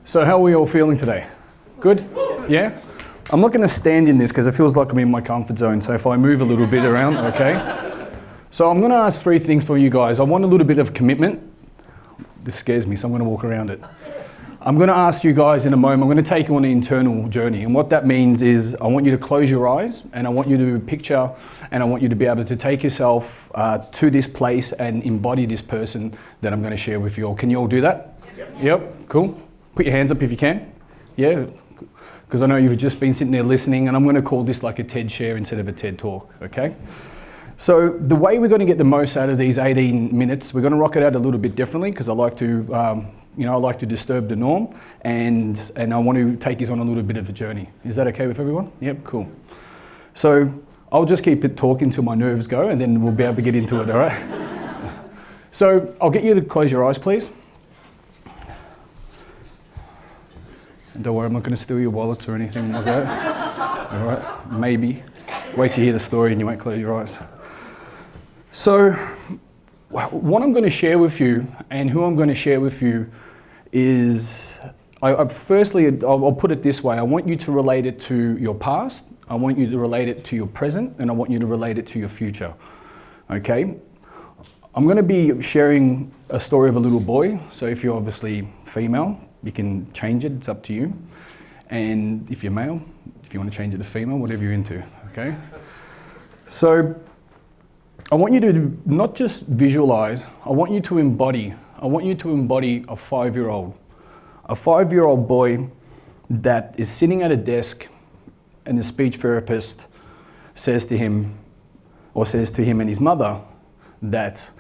So how are we all feeling today? Good? Yeah? I'm not going to stand in this because it feels like I'm in my comfort zone, so if I move a little bit around, okay? So I'm going to ask three things for you guys. I want a little bit of commitment. This scares me, so I'm going to walk around it. I'm going to ask you guys in a moment, I'm going to take you on an internal journey, and what that means is I want you to close your eyes and I want you to picture and I want you to be able to take yourself to this place and embody this person that I'm going to share with you all. Can you all do that? Yep, cool. Put your hands up if you can. Yeah, because I know you've just been sitting there listening, and I'm going to call this like a TED share instead of a TED talk, okay? So the way we're going to get the most out of these 18 minutes, we're going to rock it out a little bit differently because I like to, I like to disturb the norm, and I want to take us on a little bit of a journey. Is that okay with everyone? Yep, cool. So I'll just keep it talking till my nerves go, and then we'll be able to get into it, all right? So I'll get you to close your eyes, please. And don't worry, I'm not going to steal your wallets or anything like that. All right, maybe. Wait to hear the story and you won't close your eyes. So what I'm going to share with you and who I'm going to share with you is, firstly, I'll put it this way. I want you to relate it to your past, I want you to relate it to your present, and I want you to relate it to your future, okay? I'm going to be sharing a story of a little boy, so if you're obviously female, you can change it, it's up to you. And if you're male, if you want to change it to female, whatever you're into, okay? So I want you to not just visualize, I want you to embody a 5-year-old. A 5-year-old boy that is sitting at a desk and the speech therapist says to him and his mother that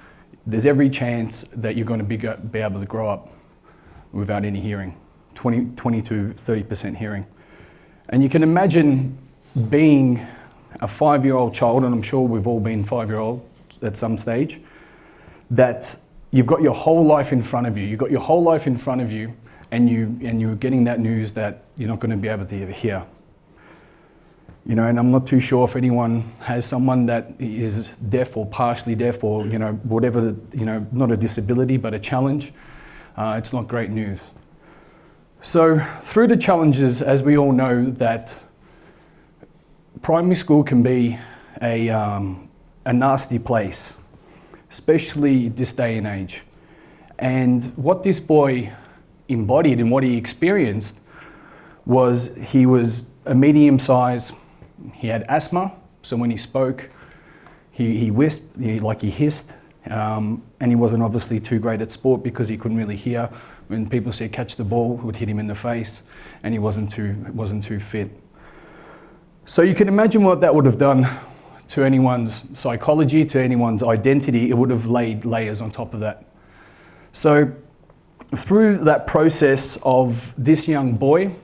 there's every chance that you're going to be able to grow up without any hearing, 20 to 30% hearing. And you can imagine being a 5-year-old child, and I'm sure we've all been 5-year-old at some stage, that you've got your whole life in front of you. You've got your whole life in front of you, and you're getting that news that you're not going to be able to ever hear. You know, and I'm not too sure if anyone has someone that is deaf or partially deaf or, whatever, not a disability, but a challenge. It's not great news. So through the challenges, as we all know, that primary school can be a nasty place, especially this day and age. And what this boy embodied and what he experienced was he was a medium size. He had asthma, so when he spoke, he hissed, and he wasn't obviously too great at sport because he couldn't really hear. When people said catch the ball, it would hit him in the face, and he wasn't too fit. So you can imagine what that would have done to anyone's psychology, to anyone's identity. It would have laid layers on top of that. So through that process of this young boy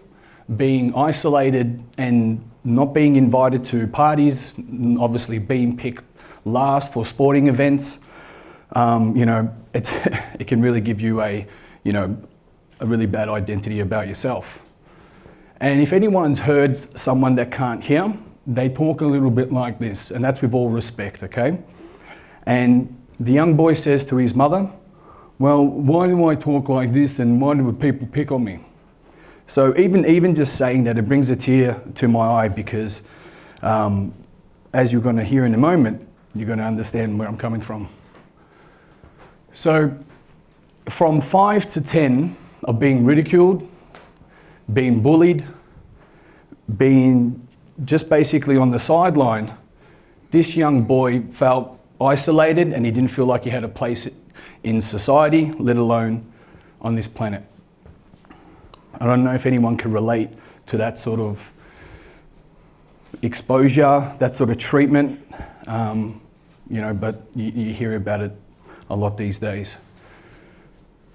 being isolated and not being invited to parties, obviously being picked last for sporting events, it can really give you a really bad identity about yourself. And if anyone's heard someone that can't hear, they talk a little bit like this, and that's with all respect, okay? And the young boy says to his mother, well, why do I talk like this and why do people pick on me? So even just saying that, it brings a tear to my eye because as you're going to hear in a moment, you're going to understand where I'm coming from. So from 5 to 10 of being ridiculed, being bullied, being just basically on the sideline, this young boy felt isolated and he didn't feel like he had a place in society, let alone on this planet. I don't know if anyone can relate to that sort of exposure, that sort of treatment, but you hear about it a lot these days.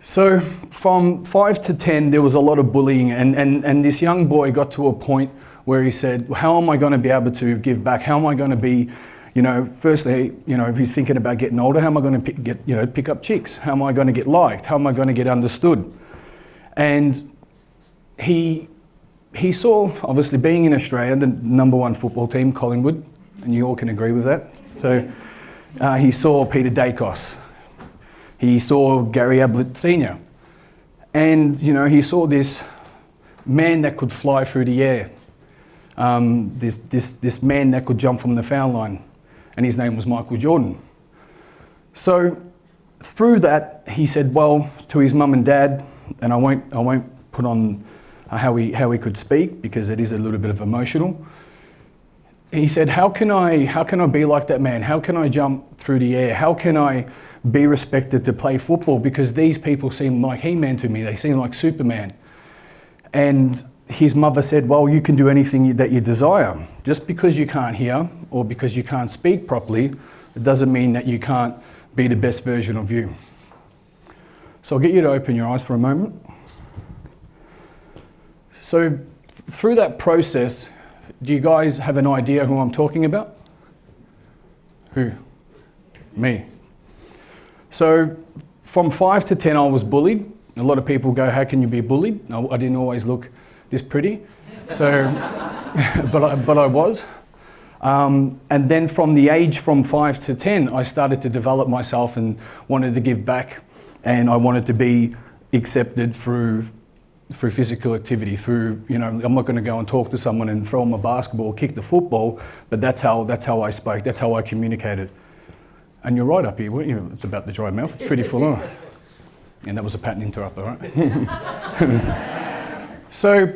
So from 5 to 10, there was a lot of bullying, and this young boy got to a point where he said, how am I going to be able to give back? How am I going to be, firstly, if he's thinking about getting older, how am I going to pick up chicks? How am I going to get liked? How am I going to get understood? And he saw, obviously being in Australia, the number one football team, Collingwood, and you all can agree with that. So he saw Peter Dacos. He saw Gary Ablett Sr. And, he saw this man that could fly through the air, this man that could jump from the foul line, and his name was Michael Jordan. So through that, he said, well, to his mum and dad, and I won't put on how he could speak because it is a little bit of emotional. He said, how can I be like that man? How can I jump through the air? How can I be respected to play football? Because these people seem like He-Man to me. They seem like Superman. And his mother said, well, you can do anything that you desire. Just because you can't hear or because you can't speak properly, it doesn't mean that you can't be the best version of you. So I'll get you to open your eyes for a moment. So through that process, do you guys have an idea who I'm talking about? Who? Me. So from 5 to 10, I was bullied. A lot of people go, how can you be bullied? I didn't always look this pretty. So, but I was. And then from the age from 5 to 10, I started to develop myself and wanted to give back. And I wanted to be accepted through physical activity, I'm not going to go and talk to someone and throw them a basketball or kick the football, but that's how I spoke, that's how I communicated. And you're right up here, weren't you? It's about the dry mouth, it's pretty full on. And that was a pattern interrupter, right? So,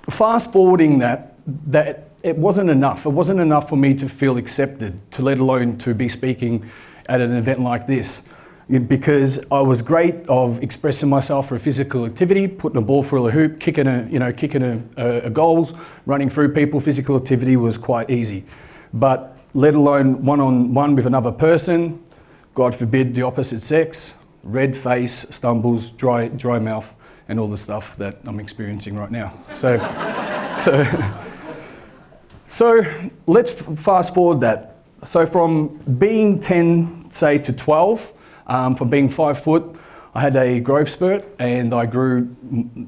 fast forwarding that it wasn't enough. It wasn't enough for me to feel accepted, let alone to be speaking at an event like this. Because I was great of expressing myself through physical activity, putting a ball through a hoop, kicking a goals, running through people. Physical activity was quite easy, but let alone one-on-one with another person, God forbid the opposite sex, red face, stumbles, dry mouth, and all the stuff that I'm experiencing right now. So let's fast forward that. So from being 10, say to 12. From being 5 foot, I had a growth spurt and I grew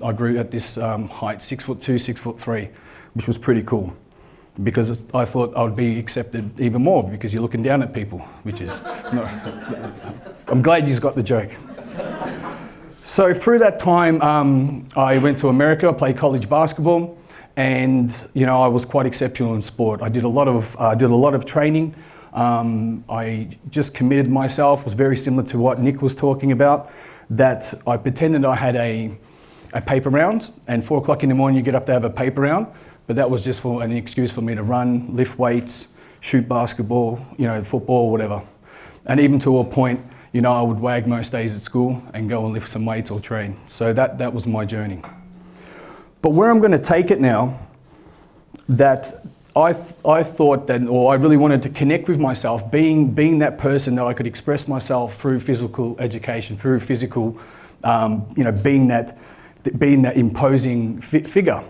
at this height, 6'2", 6'3", which was pretty cool because I thought I would be accepted even more because you're looking down at people, which is, I'm glad you got the joke. So through that time, I went to America, I played college basketball, and I was quite exceptional in sport. I did a lot of training. I just committed myself, was very similar to what Nick was talking about, that I pretended I had a paper round, and 4 o'clock in the morning you get up to have a paper round, but that was just for an excuse for me to run, lift weights, shoot basketball, football, whatever. And even to a point, I would wag most days at school and go and lift some weights or train. So that was my journey. But where I'm going to take it now, that I thought that, or I really wanted to connect with myself, being that person that I could express myself through physical education, through physical, being that imposing figure.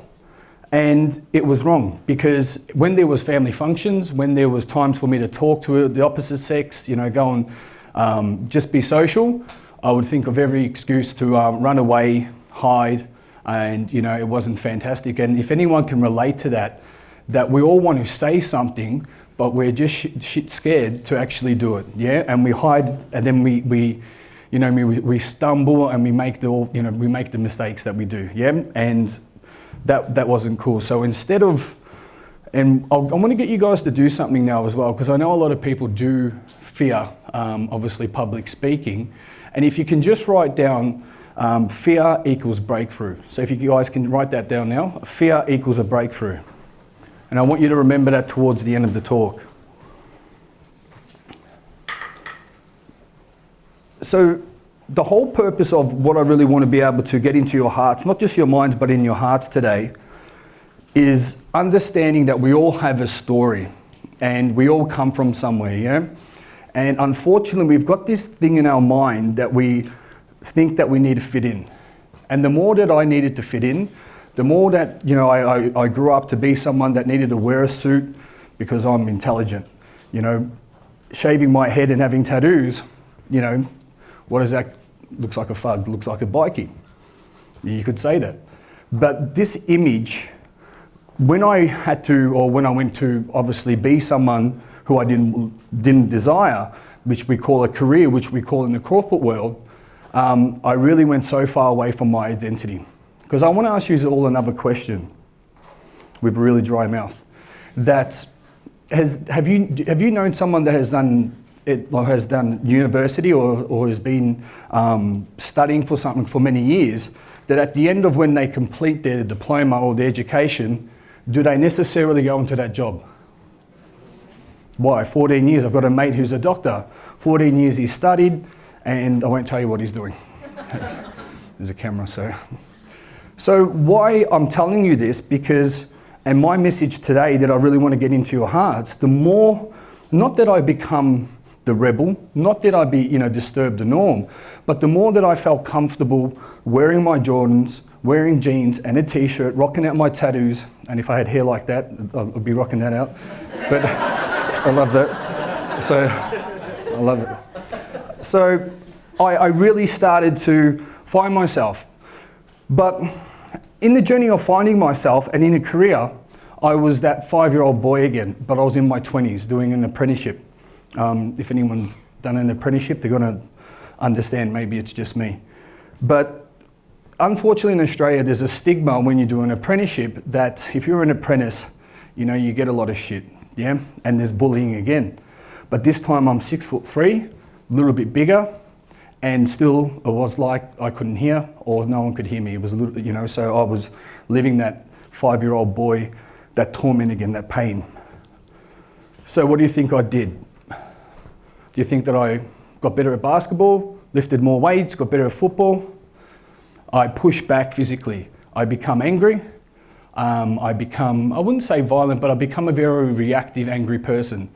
And it was wrong because when there was family functions, when there was times for me to talk to the opposite sex, go and just be social, I would think of every excuse to run away, hide, and it wasn't fantastic. And if anyone can relate to that we all want to say something, but we're just shit scared to actually do it, yeah? And we hide, and then we stumble, and we make the mistakes that we do, yeah? And that wasn't cool. So instead of, and I want to get you guys to do something now as well, because I know a lot of people do fear, obviously public speaking, and if you can just write down fear equals breakthrough. So if you guys can write that down now, fear equals a breakthrough. And I want you to remember that towards the end of the talk. So the whole purpose of what I really want to be able to get into your hearts, not just your minds, but in your hearts today, is understanding that we all have a story and we all come from somewhere, yeah? And unfortunately, we've got this thing in our mind that we think that we need to fit in. And the more that I needed to fit in, the more that, I grew up to be someone that needed to wear a suit because I'm intelligent. Shaving my head and having tattoos, what is that? Looks like a thug, looks like a bikie. You could say that. But this image, when I went to obviously be someone who I didn't desire, which we call a career, which we call in the corporate world, I really went so far away from my identity. Because I want to ask you all another question with a really dry mouth. That have you known someone that has done it, or has done university or has been studying for something for many years, that at the end of when they complete their diploma or their education, do they necessarily go into that job? Why? 14 years. I've got a mate who's a doctor. 14 years he studied, and I won't tell you what he's doing. There's a camera, so why I'm telling you this, because, and my message today that I really want to get into your hearts, the more, not that I become the rebel, not that I disturb the norm, but the more that I felt comfortable wearing my Jordans, wearing jeans and a t-shirt, rocking out my tattoos, and if I had hair like that, I'd be rocking that out. But I love that. So I love it. So I really started to find myself. But in the journey of finding myself and in a career, I was that 5-year-old boy again, but I was in my 20s doing an apprenticeship. If anyone's done an apprenticeship, they're going to understand, maybe it's just me. But unfortunately in Australia, there's a stigma when you do an apprenticeship that if you're an apprentice, you get a lot of shit, yeah? And there's bullying again. But this time I'm 6'3", a little bit bigger, and still it was like I couldn't hear or no one could hear me. It was a little, so I was living that 5-year-old boy, that torment again, that pain. So what do you think I did? Do you think that I got better at basketball, lifted more weights, got better at football? I pushed back physically. I become angry. I wouldn't say violent, but I become a very reactive, angry person.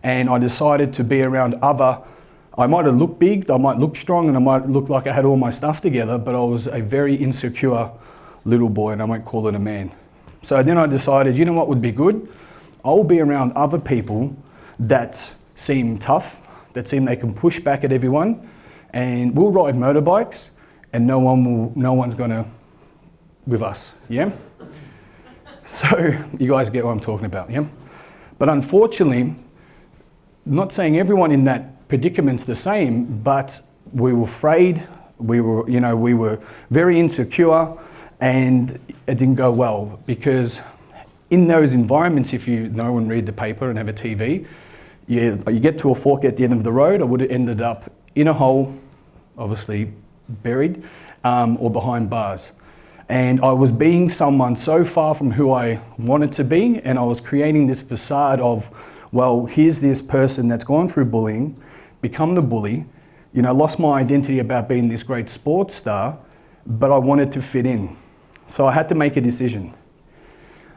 And I decided to be around I might have looked big, I might look strong, and I might look like I had all my stuff together, but I was a very insecure little boy, and I won't call it a man. So then I decided, you know what would be good? I'll be around other people that seem tough, that seem they can push back at everyone, and we'll ride motorbikes, and no one's gonna with us, yeah? So you guys get what I'm talking about, yeah? But unfortunately, not saying everyone in that predicament's the same, but we were afraid, we were very insecure, and it didn't go well, because in those environments, if you know and read the paper and have a TV, you get to a fork at the end of the road. I would have ended up in a hole, obviously buried, or behind bars. And I was being someone so far from who I wanted to be, and I was creating this facade of, well, here's this person that's gone through bullying, become the bully, lost my identity about being this great sports star, but I wanted to fit in. So I had to make a decision.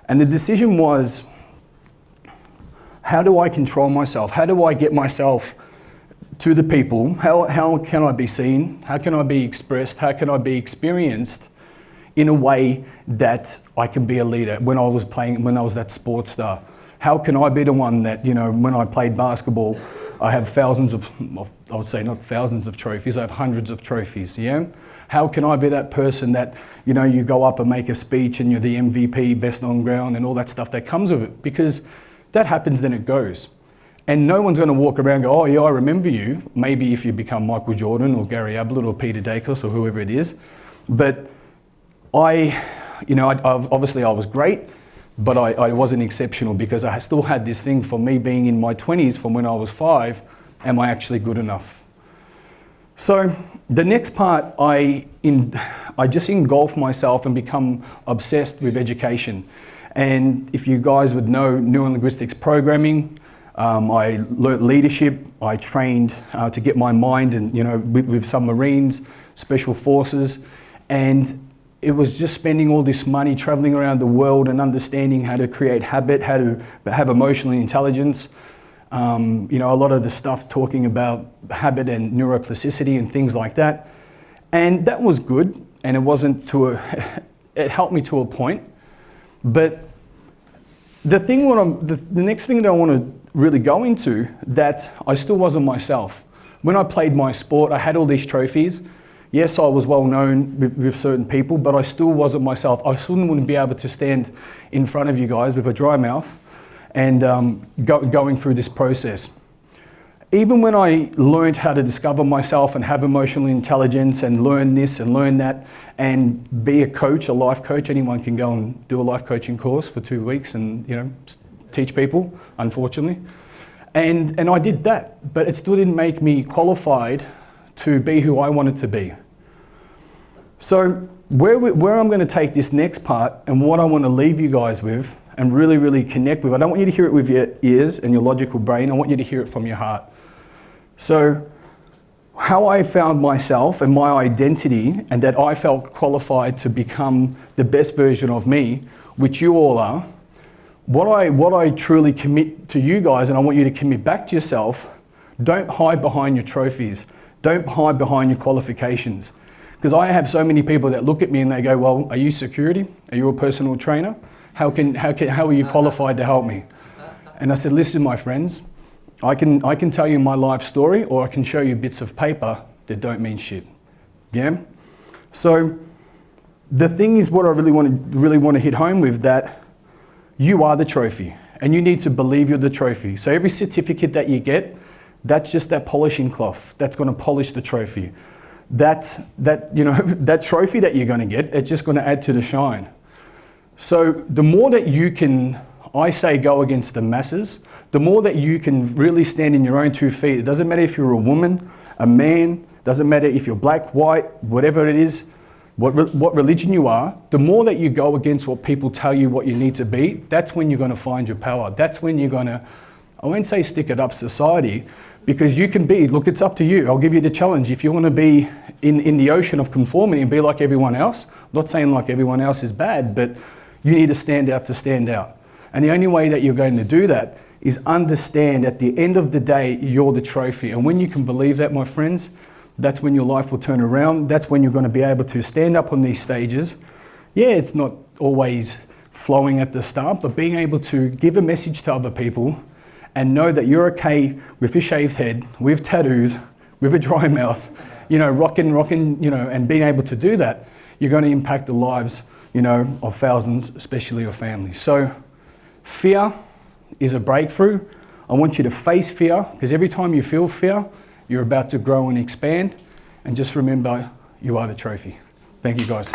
And the decision was, how do I control myself? How do I get myself to the people? How can I be seen? How can I be expressed? How can I be experienced in a way that I can be a leader when I was that sports star? How can I be the one that, when I played basketball, I have thousands of, I would say not thousands of trophies, I have hundreds of trophies, yeah? How can I be that person that, you go up and make a speech and you're the MVP, best on ground, and all that stuff that comes with it? Because that happens, then it goes. And no one's going to walk around and go, oh yeah, I remember you. Maybe if you become Michael Jordan or Gary Ablett or Peter Dacos or whoever it is. But obviously I was great, but I wasn't exceptional, because I still had this thing for me being in my 20s from when I was 5, am I actually good enough? So the next part, I just engulf myself and become obsessed with education. And if you guys would know neurolinguistics programming, I learnt leadership, I trained to get my mind and, with some Marines, Special Forces, and it was just spending all this money traveling around the world and understanding how to create habit, how to have emotional intelligence. A lot of the stuff talking about habit and neuroplasticity and things like that. And that was good, and it helped me to a point. But the next thing that I want to really go into, that I still wasn't myself. When I played my sport, I had all these trophies. Yes, I was well known with certain people, but I still wasn't myself. I still wouldn't be able to stand in front of you guys with a dry mouth and going through this process. even when I learned how to discover myself and have emotional intelligence and learn this and learn that and be a coach, a life coach, anyone can go and do a life coaching course for 2 weeks and, you know, teach people, unfortunately. And I did that, but it still didn't make me qualified to be who I wanted to be. So where I'm going to take this next part and what I want to leave you guys with and really, really connect with, I don't want you to hear it with your ears and your logical brain, I want you to hear it from your heart. So how I found myself and my identity and that I felt qualified to become the best version of me, which you all are, what I truly commit to you guys, and I want you to commit back to yourself, don't hide behind your trophies. Don't hide behind your qualifications. Because I have so many people that look at me and they go, well, are you security? Are you a personal trainer? How are you qualified to help me? And I said, listen, my friends, I can tell you my life story, or I can show you bits of paper that don't mean shit. Yeah? So the thing is, what I really want to hit home with, that you are the trophy and you need to believe you're the trophy. So every certificate that you get, that's just that polishing cloth that's going to polish the trophy. That trophy that you're going to get, it's just going to add to the shine. So the more that you can, I say, go against the masses, the more that you can really stand in your own 2 feet. It doesn't matter if you're a woman, a man, doesn't matter if you're black, white, whatever it is, what religion you are, the more that you go against what people tell you what you need to be, that's when you're going to find your power. That's when you're going to, I won't say stick it up society, because you can be, look, it's up to you. I'll give you the challenge. If you want to be in the ocean of conformity and be like everyone else, I'm not saying like everyone else is bad, but you need to stand out to stand out. And the only way that you're going to do that is understand at the end of the day, you're the trophy. And when you can believe that, my friends, that's when your life will turn around. That's when you're going to be able to stand up on these stages. Yeah, it's not always flowing at the start, but being able to give a message to other people and know that you're okay with a shaved head, with tattoos, with a dry mouth, rocking, and being able to do that, you're going to impact the lives, of thousands, especially your family. So fear is a breakthrough. I want you to face fear, because every time you feel fear, you're about to grow and expand. And just remember, you are the trophy. Thank you, guys.